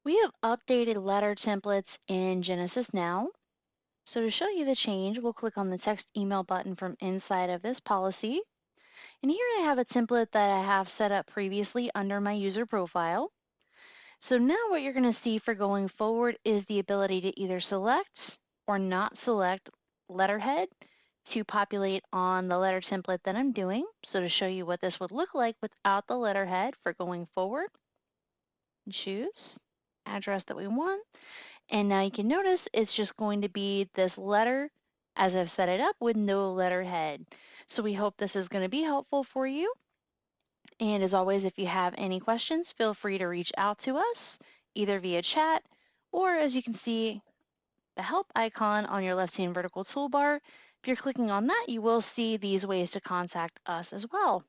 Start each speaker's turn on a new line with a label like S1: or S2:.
S1: We have updated letter templates in Genesis Now. So to show you the change, we'll click on the text email button from inside of this policy. And here I have a template that I have set up previously under my user profile. So now what you're going to see for going forward is the ability to either select or not select letterhead to populate on the letter template that I'm doing. So to show you what this would look like without the letterhead for going forward, choose address that we want. And now you can notice it's just going to be this letter as I've set it up with no letterhead. So we hope this is going to be helpful for you. And as always, if you have any questions, feel free to reach out to us either via chat or as you can see the help icon on your left-hand vertical toolbar. If you're clicking on that, you will see these ways to contact us as well.